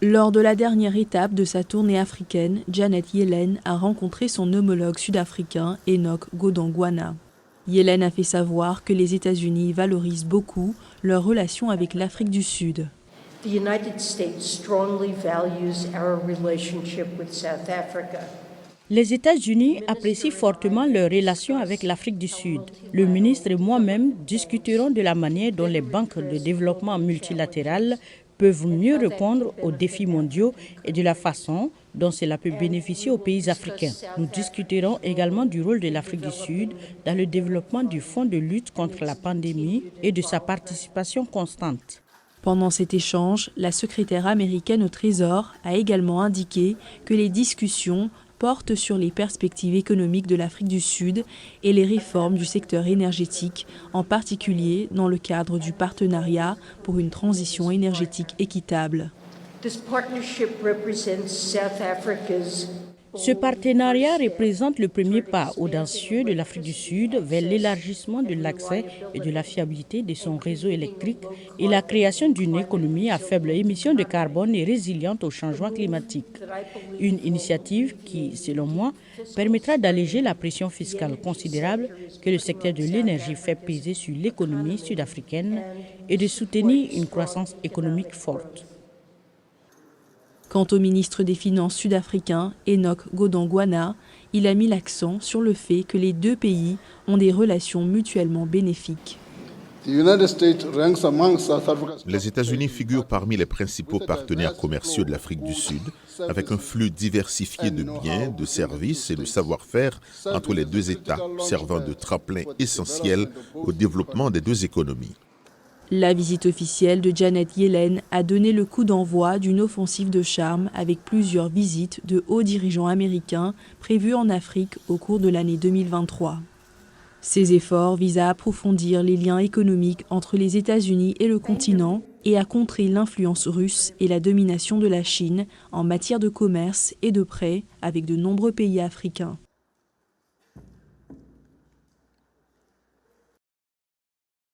Lors de la dernière étape de sa tournée africaine, Janet Yellen a rencontré son homologue sud-africain Enoch Godongwana. Yellen a fait savoir que les États-Unis valorisent beaucoup leur relation avec l'Afrique du Sud. The United States strongly values our relationship with South Africa. Les États-Unis apprécient fortement leur relation avec l'Afrique du Sud. Le ministre et moi-même discuterons de la manière dont les banques de développement multilatérales peuvent mieux répondre aux défis mondiaux et de la façon dont cela peut bénéficier aux pays africains. Nous discuterons également du rôle de l'Afrique du Sud dans le développement du Fonds de lutte contre la pandémie et de sa participation constante. Pendant cet échange, la secrétaire américaine au Trésor a également indiqué que les discussions portent sur les perspectives économiques de l'Afrique du Sud et les réformes du secteur énergétique, en particulier dans le cadre du partenariat pour une transition énergétique équitable. Ce partenariat représente le premier pas audacieux de l'Afrique du Sud vers l'élargissement de l'accès et de la fiabilité de son réseau électrique et la création d'une économie à faible émission de carbone et résiliente au changement climatique. Une initiative qui, selon moi, permettra d'alléger la pression fiscale considérable que le secteur de l'énergie fait peser sur l'économie sud-africaine et de soutenir une croissance économique forte. Quant au ministre des Finances sud-africain, Enoch Godongwana, il a mis l'accent sur le fait que les deux pays ont des relations mutuellement bénéfiques. Les États-Unis figurent parmi les principaux partenaires commerciaux de l'Afrique du Sud, avec un flux diversifié de biens, de services et de savoir-faire entre les deux États, servant de tremplin essentiel au développement des deux économies. La visite officielle de Janet Yellen a donné le coup d'envoi d'une offensive de charme avec plusieurs visites de hauts dirigeants américains prévues en Afrique au cours de l'année 2023. Ces efforts visent à approfondir les liens économiques entre les États-Unis et le continent et à contrer l'influence russe et la domination de la Chine en matière de commerce et de prêts avec de nombreux pays africains.